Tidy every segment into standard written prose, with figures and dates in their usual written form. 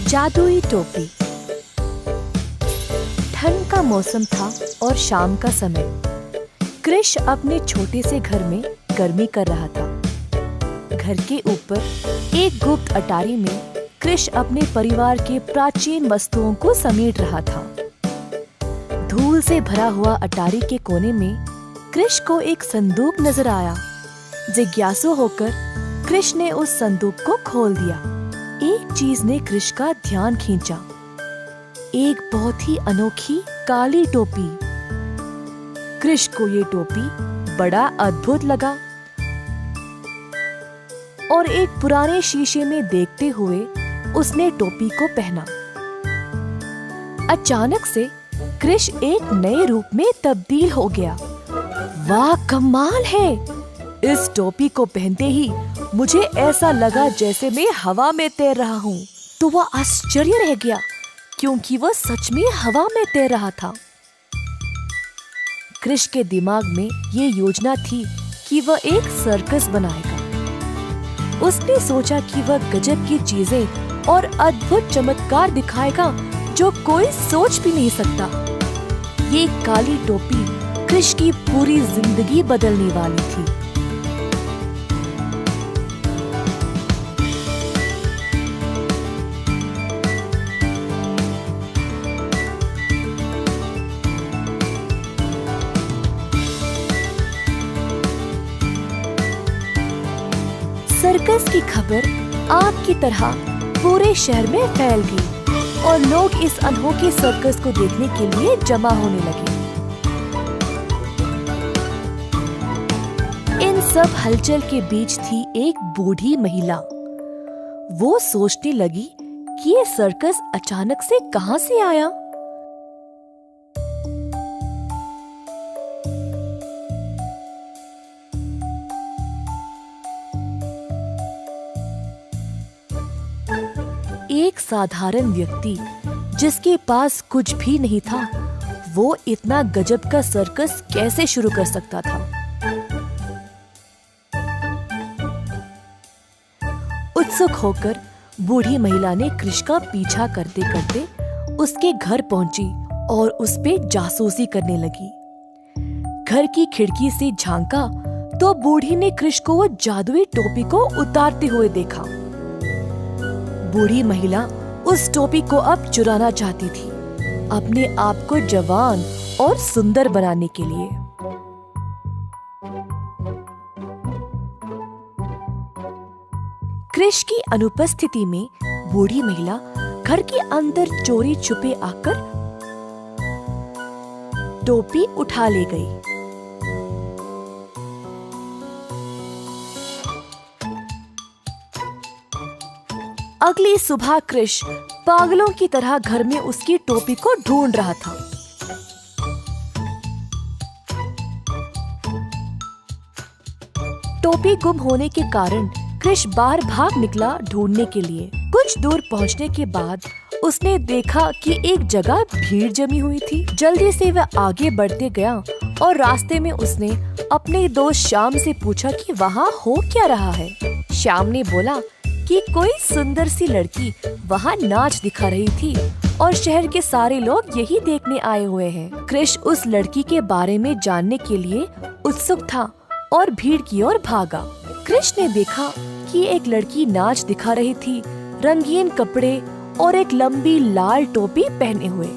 जादुई टोपी। ठंड का मौसम था और शाम का समय। कृष अपने छोटे से घर में गर्मी कर रहा था। घर के ऊपर एक गुप्त अटारी में कृष अपने परिवार के प्राचीन वस्तुओं को समेट रहा था। धूल से भरा हुआ अटारी के कोने में कृष को एक संदूक नजर आया। जिज्ञासु होकर कृष ने उस संदूक को खोल दिया। एक चीज ने कृष का ध्यान खींचा, एक बहुत ही अनोखी काली टोपी। कृष को ये टोपी बड़ा अद्भुत लगा और एक पुराने शीशे में देखते हुए उसने टोपी को पहना। अचानक से कृष एक नए रूप में तब्दील हो गया। वाह, कमाल है! इस टोपी को पहनते ही मुझे ऐसा लगा जैसे मैं हवा में तैर रहा हूँ। तो वह आश्चर्य रह गया क्योंकि वह सच में हवा में तैर रहा था। कृष के दिमाग में ये योजना थी कि वह एक सर्कस बनाएगा। उसने सोचा कि वह गजब की चीजें और अद्भुत चमत्कार दिखाएगा जो कोई सोच भी नहीं सकता। ये काली टोपी कृष की पूरी जिंदगी बदलने वाली थी। सर्कस की खबर आग की तरह पूरे शहर में फैल गई और लोग इस अनोखे सर्कस को देखने के लिए जमा होने लगे। इन सब हलचल के बीच थी एक बूढ़ी महिला। वो सोचने लगी कि ये सर्कस अचानक से कहां से आया। एक साधारण व्यक्ति जिसके पास कुछ भी नहीं था, वो इतना गजब का सर्कस कैसे शुरू कर सकता था। उत्सुक होकर बूढ़ी महिला ने कृष का पीछा करते करते उसके घर पहुंची और उस पे जासूसी करने लगी। घर की खिड़की से झांका तो बूढ़ी ने कृष को वो जादुई टोपी को उतारते हुए देखा। बूढ़ी महिला उस टोपी को अब चुराना चाहती थी, अपने आप को जवान और सुंदर बनाने के लिए। कृष की अनुपस्थिति में बूढ़ी महिला घर के अंदर चोरी छुपे आकर टोपी उठा ले गई। अगली सुबह कृष पागलों की तरह घर में उसकी टोपी को ढूंढ रहा था। टोपी गुम होने के कारण कृष बाहर भाग निकला ढूंढने के लिए। कुछ दूर पहुंचने के बाद उसने देखा कि एक जगह भीड़ जमी हुई थी। जल्दी से वह आगे बढ़ते गया और रास्ते में उसने अपने दोस्त श्याम से पूछा कि वहाँ हो क्या रहा है। श्याम ने बोला कि कोई सुंदर सी लड़की वहाँ नाच दिखा रही थी और शहर के सारे लोग यही देखने आए हुए हैं। कृष उस लड़की के बारे में जानने के लिए उत्सुक था और भीड़ की ओर भागा। कृष ने देखा कि एक लड़की नाच दिखा रही थी, रंगीन कपड़े और एक लंबी लाल टोपी पहने हुए।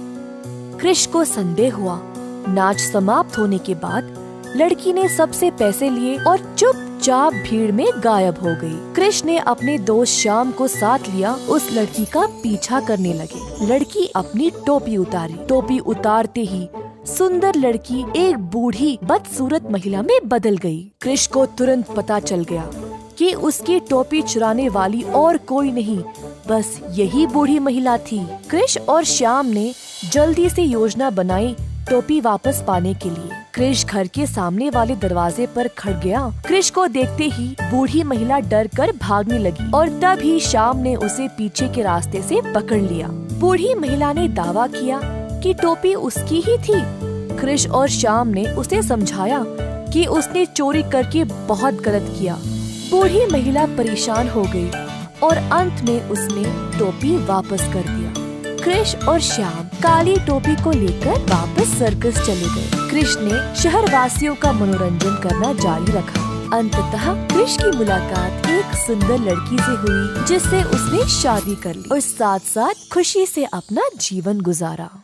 कृष को संदेह हुआ। नाच समाप्त होने के बाद लड़की ने सबसे पैसे लिए और चुपचाप भीड़ में गायब हो गई। कृष ने अपने दोस्त श्याम को साथ लिया, उस लड़की का पीछा करने लगे। लड़की अपनी टोपी उतारी। टोपी उतारते ही सुंदर लड़की एक बूढ़ी बदसूरत महिला में बदल गई। कृष को तुरंत पता चल गया कि उसकी टोपी चुराने वाली और कोई नहीं, बस यही बूढ़ी महिला थी। कृष और श्याम ने जल्दी से योजना बनाई टोपी वापस पाने के लिए। कृष घर के सामने वाले दरवाजे पर खड़ गया। कृष को देखते ही बूढ़ी महिला डर कर भागने लगी और तभी श्याम ने उसे पीछे के रास्ते से पकड़ लिया। बूढ़ी महिला ने दावा किया कि टोपी उसकी ही थी। कृष और श्याम ने उसे समझाया कि उसने चोरी करके बहुत गलत किया। बूढ़ी महिला परेशान हो गई और अंत में उसने टोपी वापस कर दिया। कृष और श्याम काली टोपी को लेकर वापस सर्कस चले गए। कृष ने शहरवासियों का मनोरंजन करना जारी रखा। अंततः कृष की मुलाकात एक सुंदर लड़की से हुई जिससे उसने शादी कर ली और साथ साथ खुशी से अपना जीवन गुजारा।